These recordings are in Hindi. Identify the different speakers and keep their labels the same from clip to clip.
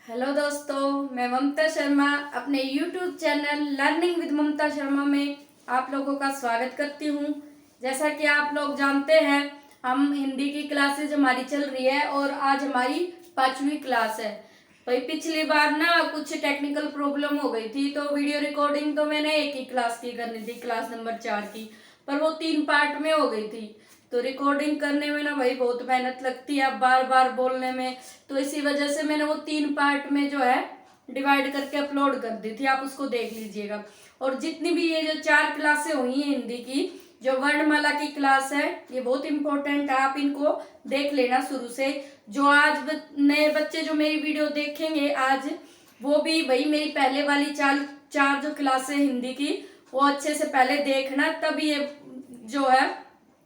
Speaker 1: हेलो दोस्तों, मैं ममता शर्मा अपने YouTube channel learning with Mamta Sharma में आप लोगों का स्वागत करती हूँ। जैसा कि आप लोग जानते हैं, हम हिंदी की क्लासेज हमारी चल रही है और आज हमारी 5वीं क्लास है। भाई पिछली बार ना कुछ टेक्निकल प्रॉब्लम हो गई थी, तो वीडियो रिकॉर्डिंग तो मैंने एक ही क्लास की करनी थी, क्लास नंबर 4 की, पर वो 3 पार्ट में हो गई थी। तो रिकॉर्डिंग करने में ना भाई बहुत मेहनत लगती है, बार बार बोलने में, तो इसी वजह से मैंने वो 3 पार्ट में जो है डिवाइड करके अपलोड कर दी थी। आप उसको देख लीजिएगा। और जितनी भी ये जो 4 क्लासें हुई हैं हिंदी की, जो वर्णमाला की क्लास है, ये बहुत इंपॉर्टेंट है, आप इनको देख लेना शुरू से। जो आज नए बच्चे जो मेरी वीडियो देखेंगे आज, वो भी भाई मेरी पहले वाली चार चार जो क्लासें हिंदी की, वो अच्छे से पहले देखना, तब ये जो है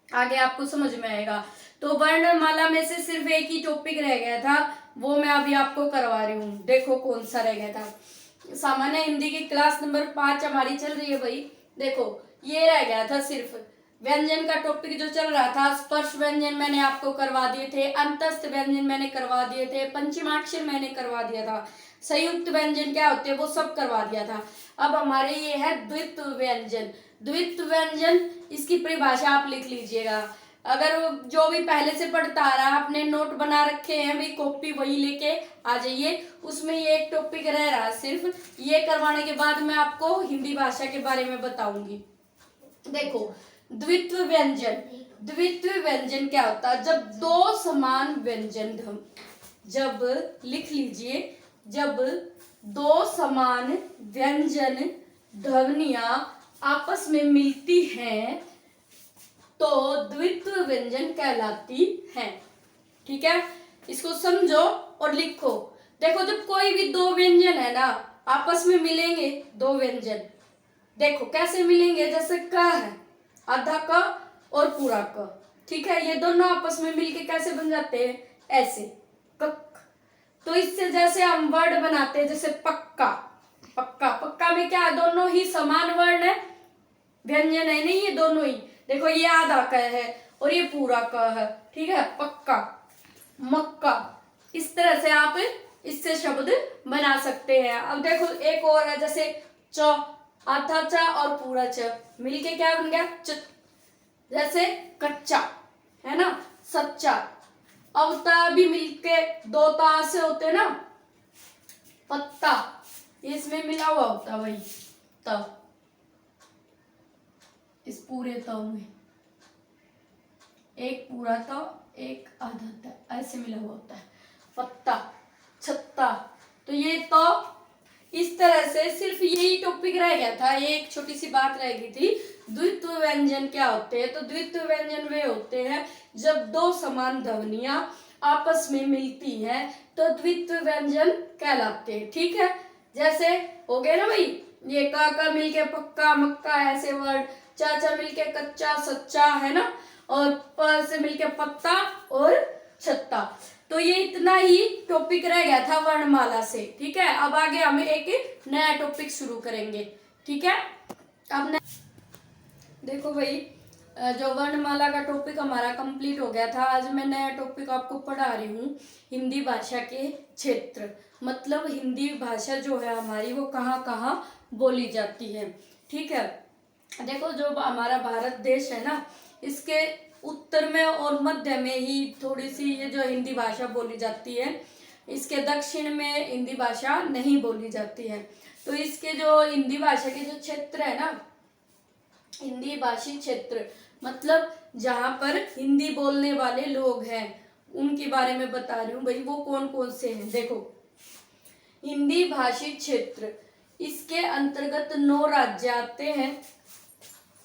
Speaker 1: आगे आपको समझ में आएगा। तो वर्णमाला में से सिर्फ एक ही टॉपिक रह गया था, वो मैं अभी आपको करवा रही हूँ। देखो कौन सा रह गया था। सामान्य हिंदी की क्लास नंबर 5 हमारी चल रही है भाई। देखो ये रह गया था सिर्फ व्यंजन का टॉपिक जो चल रहा था। स्पर्श व्यंजन मैंने आपको करवा दिए थे, अंतस्थ व्यंजन मैंने करवा दिए थे, पंचमाक्षर मैंने करवा दिया था, संयुक्त व्यंजन क्या होते हैं वो सब करवा दिया था। अब हमारे ये है द्वित्व व्यंजन। द्वित्व व्यंजन, इसकी परिभाषा आप लिख लीजिएगा। अगर जो भी पहले से पढ़ता आ रहा है, आपने नोट बना रखे हैं भी, कॉपी वही लेके आ जाइए। उसमें ये एक टॉपिक रह रहा है, सिर्फ ये करवाने के बाद मैं आपको हिंदी भाषा के बारे में बताऊंगी। देखो द्वित्व व्यंजन, द्वित्व व्यंजन क्या होता है? जब दो समान व्यंजन जब लिख लीजिए, जब दो समान व्यंजन ध्वनियां आपस में मिलती हैं तो द्वित्व व्यंजन कहलाती हैं। ठीक है, इसको समझो और लिखो। देखो जब कोई भी दो व्यंजन है ना आपस में मिलेंगे, दो व्यंजन, देखो कैसे मिलेंगे। जैसे क है, आधा क और पूरा क, ठीक है, ये दोनों आपस में मिलके कैसे बन जाते हैं? ऐसे, कक। तो इससे जैसे हम वर्ड बनाते हैं, जैसे पक्का, पक्का, पक्का में क्या है? दोनों ही समान वर्ण है, व्यंजन है नहीं, ये दोनों ही। देखो ये आधा क है और ये पूरा क है, ठीक है, पक्का, मक्का। इस तरह से आप इससे शब्द बना सकते हैं। अब देखो एक और है, जैसे च, आधा च और पूरा च मिलके क्या बन गया? च। जैसे कच्चा है ना, सच्चा। अब ता भी मिलके दो ता से होते ना, पत्ता, इसमें मिला हुआ होता वही त, इस पूरे त में एक पूरा त एक आधा त, ऐसे मिला हुआ होता है, पत्ता, छत्ता। तो ये तो इस तरह से सिर्फ यही टॉपिक रह गया था, ये एक छोटी सी बात रह गई थी। द्वित्व व्यंजन क्या होते हैं? तो द्वित्व व्यंजन वे होते हैं जब दो समान ध्वनियां आपस में मिलती हैं तो द्वित्व व्यंजन कहलाते हैं। ठीक है, जैसे हो गए ना भाई, ये का मिलके पक्का, मक्का, ऐसे वर्ड, चा मिलके कच्चा, सच्चा, है ना, और प से मिलके पत्ता और छत्ता। तो ये इतना ही टॉपिक रह गया था वर्णमाला से। ठीक है, अब आगे हम एक नया टॉपिक शुरू करेंगे। ठीक है, अब देखो भाई, जो वर्णमाला का टॉपिक हमारा कंप्लीट हो गया था। आज मैं नया टॉपिक आपको पढ़ा रही हूँ, हिंदी भाषा के क्षेत्र। मतलब हिंदी भाषा जो है हमारी, वो कहाँ कहाँ बोली जाती है। ठीक है, देखो जो हमारा भारत देश है ना, इसके उत्तर में और मध्य में ही थोड़ी सी ये जो हिंदी भाषा बोली जाती है, इसके दक्षिण में हिंदी भाषा नहीं बोली जाती है। तो इसके जो हिंदी भाषा के जो क्षेत्र है ना, हिंदी भाषी क्षेत्र, मतलब जहाँ पर हिंदी बोलने वाले लोग हैं, उनके बारे में बता रही हूँ भाई, वो कौन कौन से हैं। देखो हिंदी भाषी क्षेत्र, इसके अंतर्गत 9 राज्य आते हैं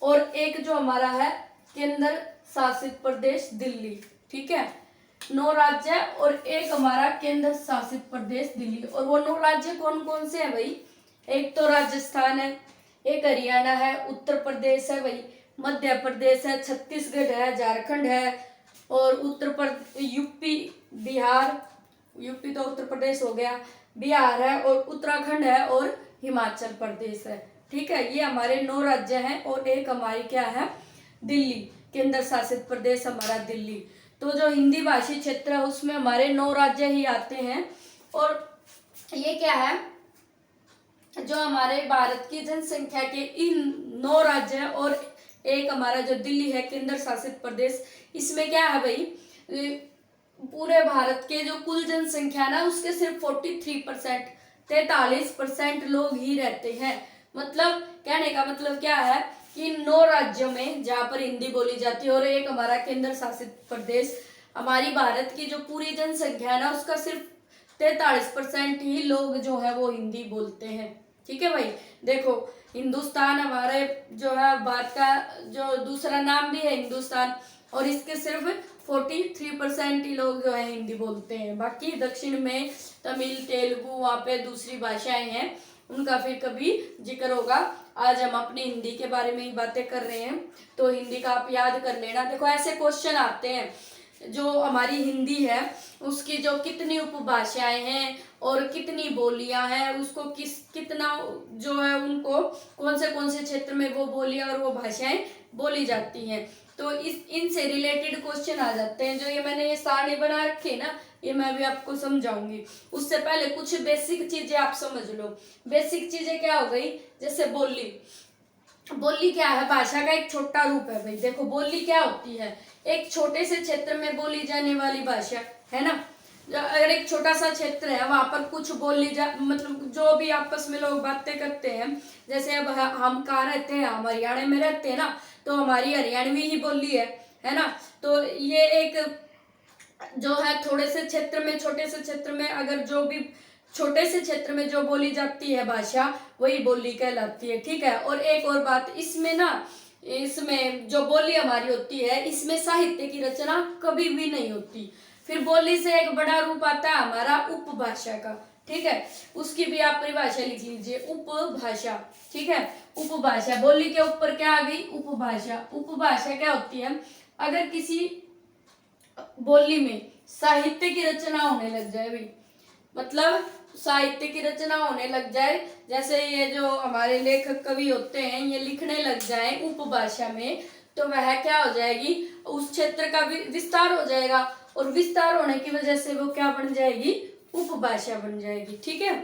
Speaker 1: और एक जो हमारा है केंद्र शासित प्रदेश दिल्ली। ठीक है, 9 राज्य और एक हमारा केंद्र शासित प्रदेश दिल्ली। और वो 9 राज्य कौन कौन से हैं भाई? एक तो राजस्थान है, एक हरियाणा है, उत्तर प्रदेश है भाई, मध्य प्रदेश है, छत्तीसगढ़ है, झारखंड है, और यूपी, बिहार, यूपी तो उत्तर प्रदेश हो गया, बिहार है, और उत्तराखंड है, और हिमाचल प्रदेश है। ठीक है, ये हमारे 9 राज्य हैं और एक हमारी क्या है? दिल्ली, केंद्र शासित प्रदेश हमारा दिल्ली। तो जो हिंदी भाषी क्षेत्र है उसमें हमारे 9 राज्य ही आते हैं और ये क्या है, जो हमारे भारत की जनसंख्या के इन 9 राज्य है और एक हमारा जो दिल्ली है केंद्र शासित प्रदेश, इसमें क्या है भाई, पूरे भारत के जो कुल जनसंख्या ना उसके सिर्फ 43%, 43% लोग ही रहते हैं। मतलब कहने का मतलब क्या है कि 9 राज्यों में जहाँ पर हिंदी बोली जाती है और एक हमारा केंद्र शासित प्रदेश, हमारी भारत की जो पूरी जनसंख्या है ना उसका सिर्फ 43% ही लोग जो है वो हिंदी बोलते हैं। ठीक है भाई, देखो हिंदुस्तान हमारे जो है भारत का जो दूसरा नाम भी है हिंदुस्तान, और इसके सिर्फ 43% ही लोग जो है हिंदी बोलते हैं। बाकी दक्षिण में तमिल, तेलुगु, वहाँ पे दूसरी भाषाएं हैं, उनका फिर कभी जिक्र होगा। आज हम अपनी हिंदी के बारे में ही बातें कर रहे हैं, तो हिंदी का आप याद कर लेना। देखो ऐसे क्वेश्चन आते हैं, जो हमारी हिंदी है उसकी जो कितनी उपभाषाएं हैं और कितनी बोलियां हैं, उसको कितना जो है उनको कौन से क्षेत्र में वो बोलियां और वो भाषाएं बोली जाती हैं, तो इनसे रिलेटेड क्वेश्चन आ जाते हैं। जो ये मैंने ये सारणी बना रखी है ना, ये मैं अभी आपको समझाऊंगी। उससे पहले कुछ बेसिक चीजें आप समझ लो। बेसिक चीजें क्या हो गई, जैसे बोली। बोली क्या है, भाषा का एक छोटा रूप है भाई। देखो बोली क्या होती है, एक छोटे से क्षेत्र में बोली जाने वाली भाषा है ना। अगर एक छोटा सा क्षेत्र है वहां पर कुछ बोली जा, मतलब जो भी आपस में लोग बातें करते हैं, जैसे अब हम कहाँ रहते हैं, हम हरियाणा में रहते हैं ना, तो हमारी हरियाणवी ही बोली है ना। तो ये एक जो है थोड़े से क्षेत्र में, छोटे से क्षेत्र में अगर जो भी छोटे से क्षेत्र में जो बोली जाती है भाषा, वही बोली कहलाती है। ठीक है, और एक और बात इसमें ना, इसमें जो बोली हमारी होती है इसमें साहित्य की रचना कभी भी नहीं होती। फिर बोली से एक बड़ा रूप आता है हमारा उपभाषा का। ठीक है, उसकी भी आप परिभाषा लिख लीजिए, उपभाषा। ठीक है, उपभाषा, बोली के ऊपर क्या आ गई, उपभाषा। उपभाषा क्या होती है, अगर किसी बोली में साहित्य की रचना होने लग जाए भाई, मतलब साहित्य की रचना होने लग जाए, जैसे ये जो हमारे लेखक कवि होते हैं ये लिखने लग जाए उपभाषा में, तो वह क्या हो जाएगी, उस क्षेत्र का विस्तार हो जाएगा, और विस्तार होने की वजह से वो क्या बन जाएगी, उपभाषा बन जाएगी। ठीक है,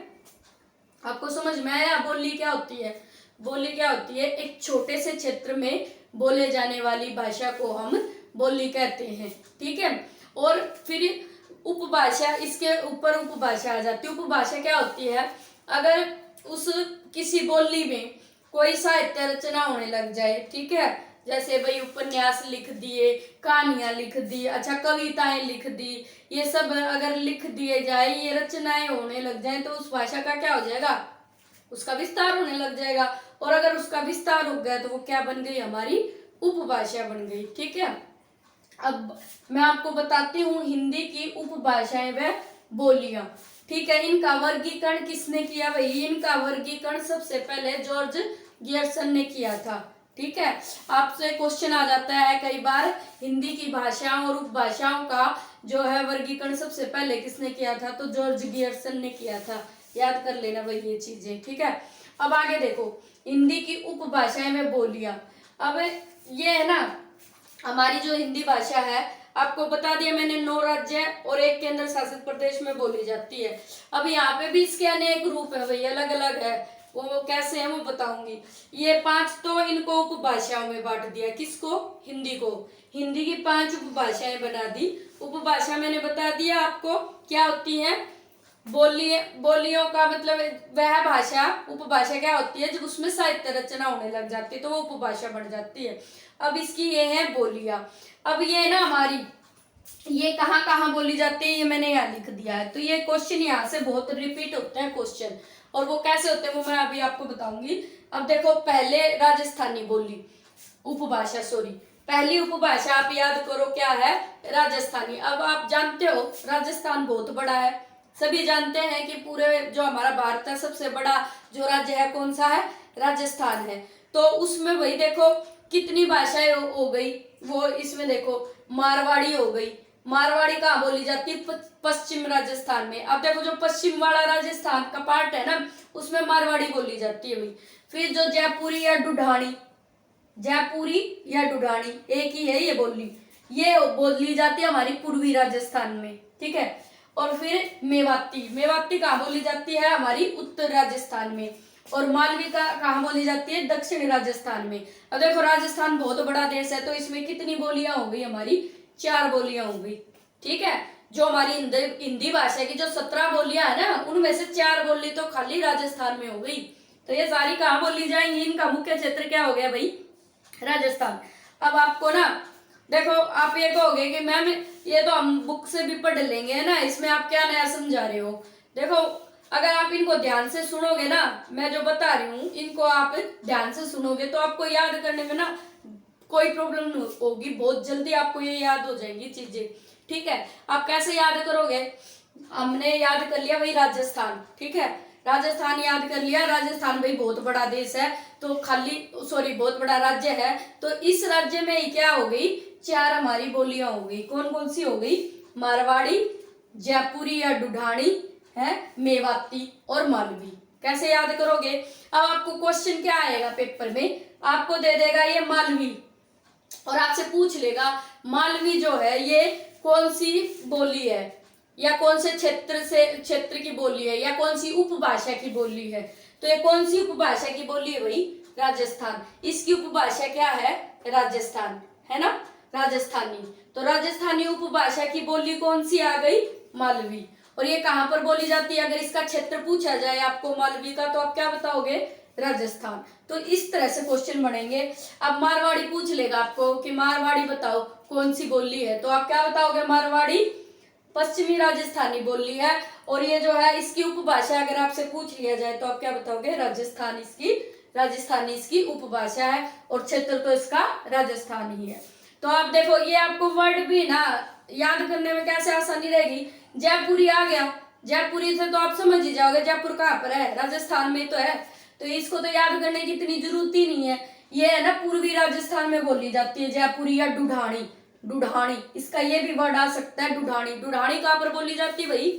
Speaker 1: आपको समझ में आया। बोली क्या होती है, बोली क्या होती है, एक छोटे से क्षेत्र में बोले जाने वाली भाषा को हम बोली कहते हैं। ठीक है, और फिर उपभाषा, इसके ऊपर उपभाषा आ जाती है। उपभाषा क्या होती है, अगर उस किसी बोली में कोई साहित्य रचना होने लग जाए, ठीक है, जैसे भाई उपन्यास लिख दिए, कहानियां लिख दी, अच्छा कविताएं लिख दी, ये सब अगर लिख दिए जाए, ये रचनाएं होने लग जाए, तो उस भाषा का क्या हो जाएगा, उसका विस्तार होने लग जाएगा। और अगर उसका विस्तार हो गया तो वो क्या बन गई, हमारी उपभाषा बन गई। ठीक है, अब मैं आपको बताती हूँ हिंदी की उपभाषाएं व बोलियां। ठीक है, इनका वर्गीकरण किसने किया भाई, इनका वर्गीकरण सबसे पहले जॉर्ज गियर्सन ने किया था। ठीक है, आपसे क्वेश्चन आ जाता है कई बार, हिंदी की भाषाओं और उपभाषाओं का जो है वर्गीकरण सबसे पहले किसने किया था, तो जॉर्ज गियर्सन ने किया था। याद कर लेना भाई ये चीजें। ठीक है, अब आगे देखो हिंदी की उपभाषाएं में बोलियां। अब ये है ना, हमारी जो हिंदी भाषा है, आपको बता दिया मैंने 9 राज्य और एक केंद्र शासित प्रदेश में बोली जाती है। अब यहाँ पे भी इसके अनेक रूप है भाई, अलग अलग है, वो कैसे है वो बताऊंगी। ये 5 तो इनको उपभाषाओं में बांट दिया, किसको, हिंदी को। हिंदी की 5 उपभाषाएं बना दी। उपभाषा मैंने बता दिया आपको क्या होती है, बोलियों का मतलब वह भाषा, उपभाषा क्या होती है जब उसमें साहित्य रचना होने लग जाती है तो वो उपभाषा बन जाती है। अब इसकी ये है बोलियां। अब ये ना हमारी, ये कहाँ कहाँ बोली जाती है, ये मैंने यहाँ लिख दिया है। तो ये क्वेश्चन यहाँ से बहुत रिपीट होते हैं क्वेश्चन, और वो कैसे होते हैं वो मैं अभी आपको बताऊंगी। अब देखो पहले राजस्थानी बोली, उपभाषा सॉरी, पहली उपभाषा आप याद करो क्या है, राजस्थानी। अब आप जानते हो राजस्थान बहुत बड़ा है, सभी जानते हैं कि पूरे जो हमारा भारत है सबसे बड़ा जो राज्य है कौन सा है, राजस्थान है। तो उसमें वही देखो कितनी भाषाएं हो गई, वो इसमें देखो मारवाड़ी हो गई। मारवाड़ी कहाँ बोली जाती है, पश्चिम राजस्थान में। अब देखो जो पश्चिम वाला राजस्थान का पार्ट है ना, उसमें मारवाड़ी बोली जाती है भाई। फिर जो जयपुरी या ढूढानी, जयपुरी या ढूढानी एक ही है ये बोली, ये बोली जाती है हमारी पूर्वी राजस्थान में। ठीक है, और फिर मेवाती। मेवाती कहाँ बोली जाती है? हमारी उत्तर राजस्थान में। और मालवी का कहाँ बोली जाती है? दक्षिणी राजस्थान में। अब देखो राजस्थान बहुत बड़ा देश है, तो इसमें कितनी बोलियां हो गई हमारी? 4 बोलियां हो गई। ठीक है, जो हमारी हिंदी भाषा की जो 17 बोलियां है ना, उनमें से 4 बोली तो खाली राजस्थान में हो गई। तो ये सारी कहाँ बोली जाएंगी? इनका मुख्य क्षेत्र क्या हो गया भाई? राजस्थान। अब आपको ना देखो, आप ये कहोगे कि मैम ये तो हम बुक से भी पढ़ लेंगे, है ना, इसमें आप क्या नया समझा रहे हो? देखो, अगर आप इनको ध्यान से सुनोगे ना, मैं जो बता रही हूँ इनको आप ध्यान से सुनोगे तो आपको याद करने में ना कोई प्रॉब्लम नहीं होगी, बहुत जल्दी आपको ये याद हो जाएंगी चीजें। ठीक है, आप कैसे याद करोगे? हमने याद कर लिया भाई राजस्थान, ठीक है, राजस्थान याद कर लिया। राजस्थान भाई बहुत बड़ा देश है, तो बहुत बड़ा राज्य है, तो इस राज्य में ही क्या हो गई? 4 हमारी बोलियां हो गई। कौन कौन सी हो गई? मारवाड़ी, जयपुरी या ढूंढानी है, मेवाती और मालवी। कैसे याद करोगे? अब आपको क्वेश्चन क्या आएगा पेपर में? आपको दे देगा ये मालवी और आपसे पूछ लेगा मालवी जो है ये कौन सी बोली है, या कौन से क्षेत्र की बोली है, या कौन सी उपभाषा की बोली है। तो ये कौन सी उपभाषा की बोली है भाई? राजस्थान। इसकी उपभाषा क्या है? राजस्थान, है ना, राजस्थानी। तो राजस्थानी उपभाषा की बोली कौन सी आ गई? मालवी। और ये कहाँ पर बोली जाती है? अगर इसका क्षेत्र पूछा जाए आपको मालवी का, तो आप क्या बताओगे? राजस्थान। तो इस तरह से क्वेश्चन बनेंगे। अब मारवाड़ी पूछ लेगा आपको कि मारवाड़ी बताओ कौन सी बोली है, तो आप क्या बताओगे? मारवाड़ी पश्चिमी राजस्थानी बोली है। और ये जो है इसकी उपभाषा अगर आपसे पूछ लिया जाए तो आप क्या बताओगे? राजस्थानी इसकी उपभाषा है, और क्षेत्र तो इसका राजस्थान ही है। तो आप देखो, ये आपको वर्ड भी ना याद करने में कैसे आसानी रहेगी। जयपुरी आ गया, जयपुरी से तो आप समझ ही जाओगे जयपुर कहाँ पर है? राजस्थान में तो है। तो इसको तो याद करने की इतनी जरूरत ही नहीं है। ये है ना पूर्वी राजस्थान में बोली जाती है, जयपुरी या ढूंढानी। ढूंढानी इसका ये भी वर्ड आ सकता है, ढूंढानी। ढूंढानी कहाँ पर बोली जाती है भाई?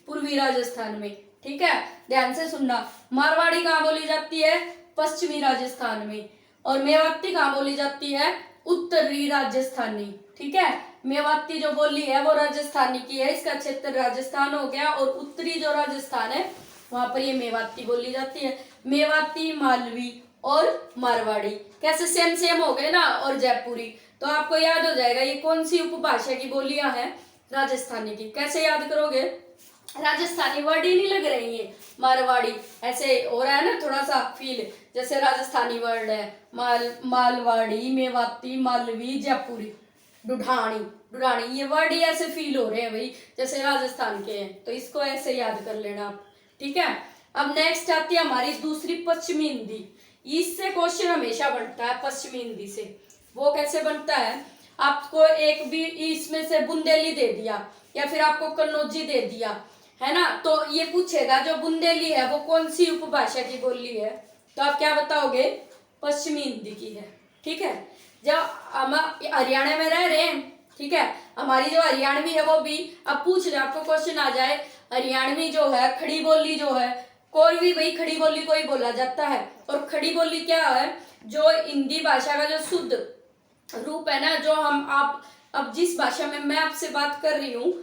Speaker 1: पूर्वी राजस्थान में। ठीक है, ध्यान से सुनना। मारवाड़ी कहाँ बोली जाती है? पश्चिमी राजस्थान में। और मेवाती कहाँ बोली जाती है? उत्तरी राजस्थानी। ठीक है, मेवाती जो बोली है वो राजस्थानी की है, इसका क्षेत्र राजस्थान हो गया, और उत्तरी जो राजस्थान है वहां पर ये मेवाती बोली जाती है। मेवाती, मालवी और मारवाड़ी कैसे सेम सेम हो गए ना, और जयपुरी। तो आपको याद हो जाएगा ये कौन सी उपभाषा की बोलियां हैं? राजस्थानी की। कैसे याद करोगे? राजस्थानी वर्ड ही नहीं लग रही है। मारवाड़ी ऐसे हो रहा है ना थोड़ा सा फील, जैसे राजस्थानी वर्ड है। मालवाड़ी, मेवाती, मालवी, जयपुरी, ढूंढानी, ये वर्ड ही ऐसे फील हो रहे हैं भाई जैसे राजस्थान के हैं। तो इसको ऐसे याद कर लेना आप। ठीक है, अब नेक्स्ट आती है हमारी दूसरी पश्चिमी हिंदी। इससे क्वेश्चन हमेशा बनता है पश्चिमी हिंदी से। वो कैसे बनता है? आपको एक भी इसमें से बुंदेली दे दिया, या फिर आपको कन्नौजी दे दिया, है ना, तो ये पूछेगा जो बुंदेली है वो कौन सी उपभाषा की बोली है, तो आप क्या बताओगे? पश्चिमी हिंदी की है। ठीक है, जब हम हरियाणा में रह रहे हैं, ठीक है, हमारी जो हरियाणवी है वो भी, अब पूछ ले, आपको क्वेश्चन आ जाए हरियाणवी जो है, खड़ी बोली जो है, कोई भी भाई खड़ी बोली को ही बोला जाता है। और खड़ी बोली क्या है? जो हिंदी भाषा का जो शुद्ध रूप है ना, जो हम आप अब जिस भाषा में मैं आपसे बात कर रही हूँ,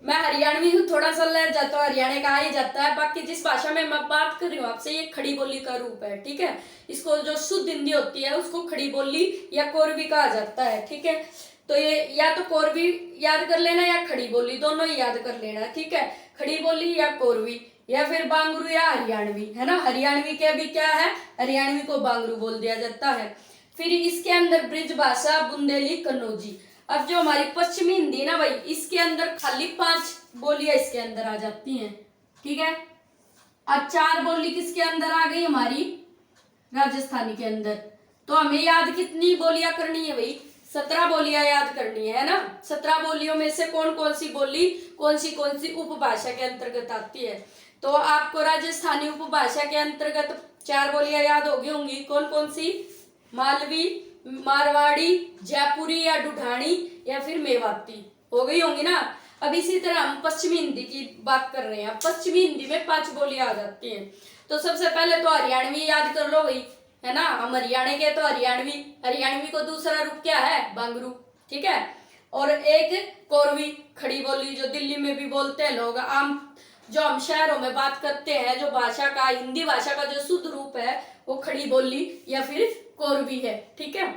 Speaker 1: मैं हरियाणवी हूँ, थोड़ा सा लह जाता है, हरियाणा का आ ही जाता है, बाकी जिस भाषा में मैं बात कर रही हूँ आपसे, ये खड़ी बोली का रूप है। ठीक है, इसको जो शुद्ध हिंदी होती है उसको खड़ी बोली या कोरवी कहा जाता है। ठीक है, तो ये या तो कोरवी याद कर लेना या खड़ी बोली, दोनों ही याद कर लेना। ठीक है, खड़ी बोली या कोरवी, या फिर बांगरू या हरियाणवी, है ना। हरियाणवी के भी क्या है? हरियाणवी को बांगरू बोल दिया जाता है। फिर इसके अंदर ब्रिज भाषा, बुंदेली, कन्नौजी। अब जो हमारी पश्चिमी हिंदी ना भाई, इसके अंदर खाली 5 बोलियां इसके अंदर आ जाती हैं। ठीक है, अब 4 बोली किसके अंदर आ गई? हमारी राजस्थानी के अंदर। तो हमें याद कितनी बोलियां करनी है भाई? 17 बोलियां याद करनी है ना। 17 बोलियों में से कौन कौन सी बोली कौन सी उपभाषा के अंतर्गत आती है? तो आपको राजस्थानी उपभाषा के अंतर्गत 4 बोलियां याद होगी होंगी। कौन कौन सी? मालवी, मारवाड़ी, जयपुरी या ढूंढानी, या फिर मेवाती हो गई होंगी ना। अब इसी तरह हम पश्चिमी हिंदी की बात कर रहे हैं। पश्चिमी हिंदी में 5 बोलियां आ जाती हैं। तो सबसे पहले तो हरियाणवी याद कर लो भाई, है ना, हम हरियाणा के, तो हरियाणवी को दूसरा रूप क्या है? बांगरू। ठीक है, और एक कोरवी खड़ी बोली जो दिल्ली में भी बोलते हैं लोग। आम जो हम शहरों में बात करते हैं, जो भाषा का, हिंदी भाषा का जो शुद्ध रूप है वो खड़ी बोली या फिर कोरवी है। ठीक है,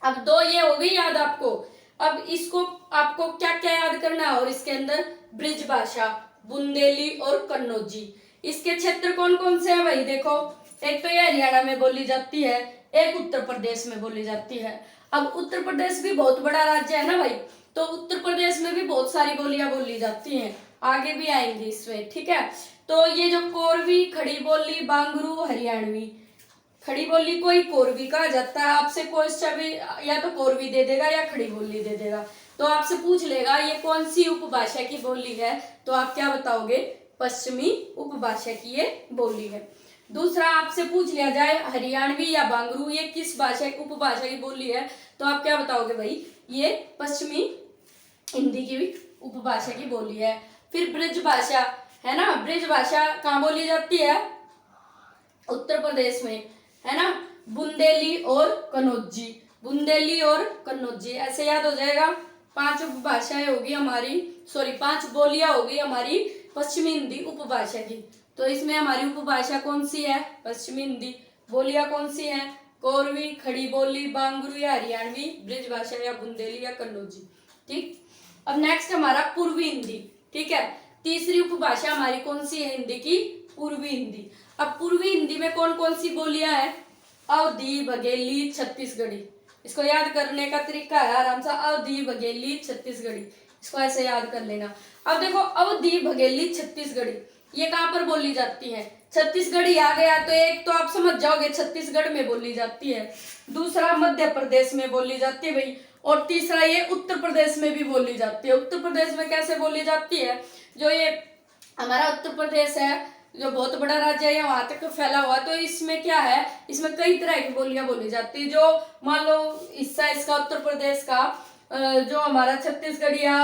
Speaker 1: अब दो ये हो गई याद आपको। अब इसको आपको क्या क्या याद करना है, और इसके अंदर ब्रिज भाषा, बुंदेली और कन्नौजी। इसके क्षेत्र कौन कौन से हैं भाई? देखो, एक तो ये हरियाणा में बोली जाती है, एक उत्तर प्रदेश में बोली जाती है। अब उत्तर प्रदेश भी बहुत बड़ा राज्य है ना भाई, तो उत्तर प्रदेश में भी बहुत सारी बोलियां बोली जाती हैं, आगे भी आएंगी इसमें। ठीक है, तो ये जो कोरवी, खड़ी बोली, बांगरू, हरियाणवी, खड़ी बोली को ही कोरवी कहा जाता है। आपसे क्वेश्चन भी या तो कोरवी दे देगा या खड़ी बोली दे देगा, तो आपसे पूछ लेगा ये कौन सी उपभाषा की बोली है, तो आप क्या बताओगे? पश्चिमी उपभाषा की ये बोली है। दूसरा आपसे पूछ लिया जाए हरियाणवी या बांगरू ये किस भाषा की उपभाषा की बोली है, तो आप क्या बताओगे भाई? ये पश्चिमी हिंदी की उपभाषा की बोली है। फिर ब्रिज भाषा है ना, ब्रिज भाषा कहाँ बोली जाती है? उत्तर प्रदेश में, है ना। बुंदेली और कन्नौजी, बुंदेली और कन्नौजी, ऐसे याद हो जाएगा। 5 उपभाषाएं होगी हमारी, सॉरी 5 बोलियां होगी हमारी पश्चिमी हिंदी उपभाषा की। तो इसमें हमारी उपभाषा कौन सी है? पश्चिमी हिंदी। बोलियां कौन सी हैं? कोरवी, खड़ी बोली, बांगरू या हरियाणवी, ब्रिज भाषा या बुंदेली या कन्नौजी। ठीक, अब नेक्स्ट हमारा पूर्वी हिंदी। ठीक है, तीसरी उपभाषा हमारी कौन सी है हिंदी की? पूर्वी हिंदी। अब पूर्वी हिंदी में कौन कौन सी बोलियां हैं? अवधी, बघेली, छत्तीसगढ़ी। इसको याद करने का तरीका है आराम से, अवधी, बघेली, छत्तीसगढ़ी, इसको ऐसे याद कर लेना। अब देखो, अवधी, बघेली, छत्तीसगढ़ी ये कहाँ पर बोली जाती है? छत्तीसगढ़ी आ गया तो एक तो आप समझ जाओगे छत्तीसगढ़ में बोली जाती है, दूसरा मध्य प्रदेश में बोली जाती है भाई, और तीसरा ये उत्तर प्रदेश में भी बोली जाती है। उत्तर प्रदेश में कैसे बोली जाती है? जो ये हमारा उत्तर प्रदेश है, जो बहुत बड़ा राज्य है, वहां तक फैला हुआ, तो इसमें क्या है, इसमें कई तरह की बोलियां बोली जाती है। जो मान लो हिस्सा इसका उत्तर प्रदेश का, जो हमारा छत्तीसगढ़ या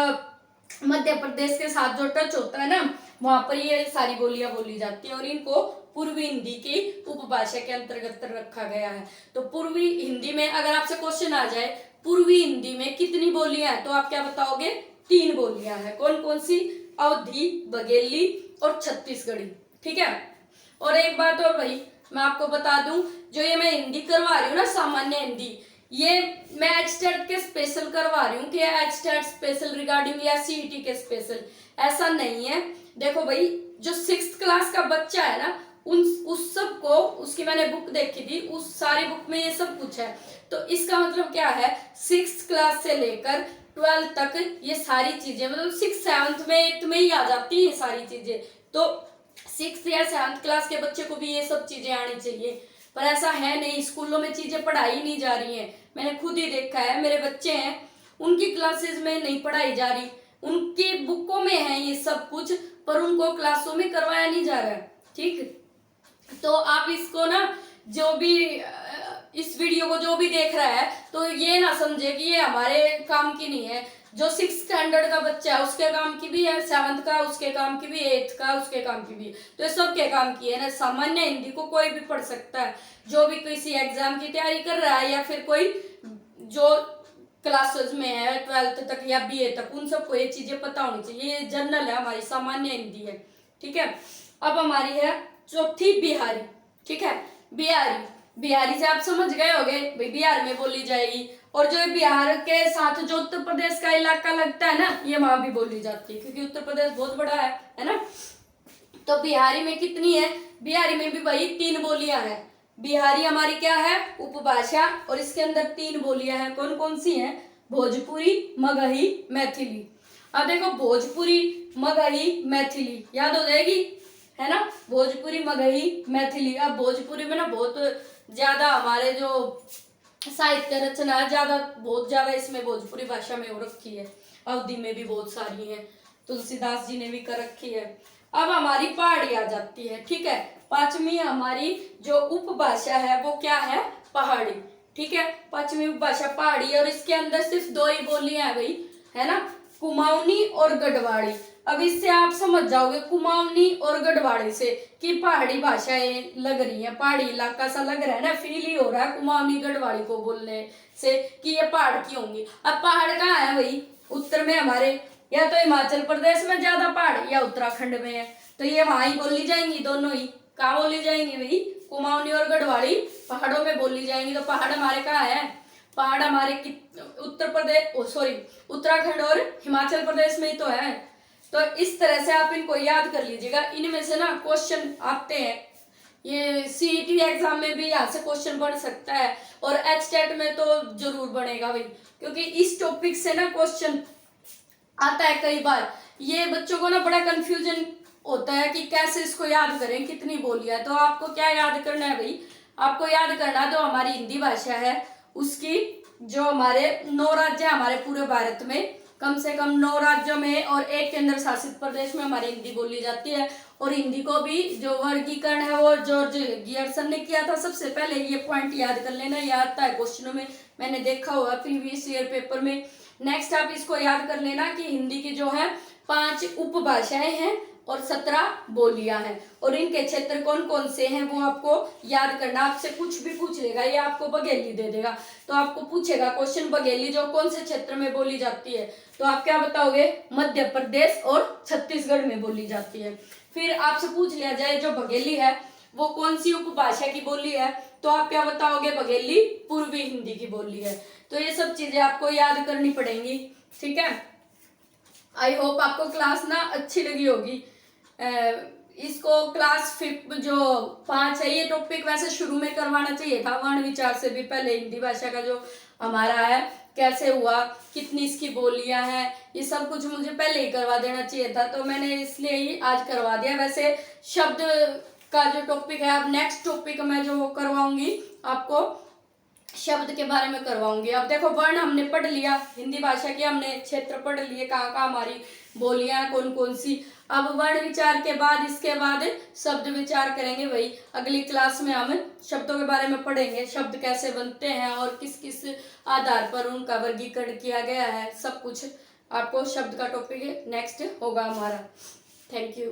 Speaker 1: मध्य प्रदेश के साथ जो टच होता है ना, वहां पर ये सारी बोलियां बोली जाती है, और इनको पूर्वी हिंदी की उपभाषा के अंतर्गत रखा गया है। तो पूर्वी हिंदी में अगर आपसे क्वेश्चन आ जाए पूर्वी हिंदी में कितनी बोलियां हैं, तो आप क्या बताओगे? 3 बोलियां हैं। कौन कौन सी? अवधी, बघेली और छत्तीसगढ़ी। ठीक है, और एक बात और भाई मैं आपको बता दूं, जो ये मैं हिंदी करवा रही हूँ ना, सामान्य हिंदी, ये मैं एचटेट के स्पेशल करवा रही हूँ कि एचटेट स्पेशल रिगार्डिंग या सीईटी के स्पेशल, ऐसा नहीं है। देखो भाई, जो 6th क्लास का बच्चा है ना, उस सब को, उसकी मैंने बुक देखी थी, उस सारी बुक में ये सब कुछ है। तो इसका मतलब क्या है, 6th क्लास से लेकर 12th तक ये सारी चीजें, मतलब 6th 7th में 8th में ही आ जाती है ये सारी चीजें। तो 6th या 7th क्लास के बच्चे को भी ये सब चीजें आनी चाहिए, पर ऐसा है नहीं, स्कूलों में चीजें पढ़ाई नहीं जा रही हैं। मैंने खुद ही देखा है, मेरे बच्चे हैं, उनकी क्लासेस में नहीं पढ़ाई जा रही, उनकी बुकों में है ये सब कुछ, पर उनको क्लासों में करवाया नहीं जा रहा है। ठीक, तो आप इसको ना, जो भी इस वीडियो को जो भी देख रहा है, तो ये ना समझे कि ये हमारे काम की नहीं है। जो 6th स्टैंडर्ड का बच्चा है उसके काम की भी है, 7th का उसके काम की भी, 8th का उसके काम की भी, तो ये सबके काम की है ना। सामान्य हिंदी को कोई भी पढ़ सकता है, जो भी किसी एग्जाम की तैयारी कर रहा है, या फिर कोई जो क्लासेस में है 12th तक या BA तक, उन सबको ये चीजें पता होनी चाहिए। ये जनरल है, हमारी सामान्य हिंदी है। ठीक है, अब हमारी है चौथी बिहारी। ठीक है, बिहारी, बिहारी से आप समझ गए होंगे भाई, बिहार में बोली जाएगी, और जो बिहार के साथ जो उत्तर प्रदेश का इलाका लगता है ना, ये वहां भी बोली जाती है, क्योंकि उत्तर प्रदेश बहुत बड़ा है ना। तो बिहारी में कितनी है? बिहारी में भी भाई 3 बोलियां हैं। बिहारी हमारी क्या है? उपभाषा, और इसके अंदर 3 बोलियां हैं। कौन कौन सी हैं? भोजपुरी, मगही, मैथिली। अब देखो, भोजपुरी, मगही, मैथिली याद हो जाएगी, है ना। भोजपुरी, मगही, मैथिली। अब भोजपुरी में ना बहुत ज्यादा हमारे जो साहित्य रचना है, बहुत ज्यादा इसमें भोजपुरी भाषा में हो रखी है। अवधी में भी बहुत सारी है, तुलसीदास जी ने भी कर रखी है। अब हमारी पहाड़ी आ जाती है। ठीक है, 5वीं हमारी जो उपभाषा है वो क्या है? पहाड़ी। ठीक है, 5वीं उपभाषा पहाड़ी, और इसके अंदर सिर्फ 2 ही बोलियां हैं भाई, है ना, कुमाऊनी और गढ़वाड़ी। अब इससे आप समझ जाओगे कुमाऊनी और गढ़वाड़ी से कि पहाड़ी भाषाएं लग रही हैं, पहाड़ी इलाका सा लग रहा है ना, फील ही हो रहा है कुमाऊनी गढ़वाड़ी को बोलने से कि ये पहाड़ की होंगी। अब पहाड़ कहाँ है भाई, उत्तर में हमारे, या तो हिमाचल प्रदेश में ज्यादा पहाड़ या उत्तराखंड में है, तो ये वहां ही बोली जाएंगी, दोनों ही कहाँ बोली जाएंगी भाई, कुमाऊनी और गढ़वाड़ी पहाड़ों में बोली जाएंगी। तो पहाड़ हमारे कहाँ है, पहाड़ हमारे उत्तर प्रदेश सॉरी उत्तराखंड और हिमाचल प्रदेश में ही तो है। तो इस तरह से आप इनको याद कर लीजिएगा। इनमें से ना क्वेश्चन आते हैं, ये सीईटी एग्जाम में भी यहाँ से क्वेश्चन बन सकता है और एचटेट में तो जरूर बनेगा भाई, क्योंकि इस टॉपिक से ना क्वेश्चन आता है कई बार। ये बच्चों को ना बड़ा कंफ्यूजन होता है कि कैसे इसको याद करें, कितनी बोलियां है। तो आपको क्या याद करना है भाई, आपको याद करना जो हमारी हिंदी भाषा है उसकी, जो हमारे 9 राज्य है हमारे पूरे भारत में, कम से कम 9 राज्यों में और 1 केंद्र शासित प्रदेश में हमारी हिंदी बोली जाती है। और हिंदी को भी जो वर्गीकरण है वो जॉर्ज गियर्सन ने किया था सबसे पहले। ये पॉइंट याद कर लेना, ये आता है क्वेश्चनों में, मैंने देखा हुआ प्रीवियस ईयर पेपर में। नेक्स्ट आप इसको याद कर लेना कि हिंदी की जो है 5 उपभाषाएं हैं और 17 बोलियां हैं, और इनके क्षेत्र कौन कौन से हैं वो आपको याद करना। आपसे कुछ भी पूछ लेगा, ये आपको बघेली दे देगा तो आपको पूछेगा क्वेश्चन बघेली जो कौन से क्षेत्र में बोली जाती है, तो आप क्या बताओगे, मध्य प्रदेश और छत्तीसगढ़ में बोली जाती है। फिर आपसे पूछ लिया जाए जो बघेली है वो कौन सी उपभाषा की बोली है, तो आप क्या बताओगे, बघेली पूर्वी हिंदी की बोली है। तो ये सब चीजें आपको याद करनी पड़ेंगी, ठीक है। आई होप आपको क्लास ना अच्छी लगी होगी। इसको क्लास 5 जो 5 है, ये टॉपिक वैसे शुरू में करवाना चाहिए था, वर्ण विचार से भी पहले हिंदी भाषा का जो हमारा है कैसे हुआ, कितनी इसकी बोलियां हैं, ये सब कुछ मुझे पहले ही करवा देना चाहिए था, तो मैंने इसलिए ही आज करवा दिया। वैसे शब्द का जो टॉपिक है, अब नेक्स्ट टॉपिक मैं जो करवाऊंगी आपको शब्द के बारे में करवाऊंगी। अब देखो वर्ण हमने पढ़ लिया, हिंदी भाषा के हमने क्षेत्र पढ़ लिए, कहाँ कहाँ हमारी बोलियां कौन कौन सी। अब वर्ण विचार के बाद इसके बाद शब्द विचार करेंगे भाई। अगली क्लास में हम शब्दों के बारे में पढ़ेंगे, शब्द कैसे बनते हैं और किस किस आधार पर उनका वर्गीकरण किया गया है, सब कुछ आपको शब्द का टॉपिक नेक्स्ट होगा हमारा। Thank you.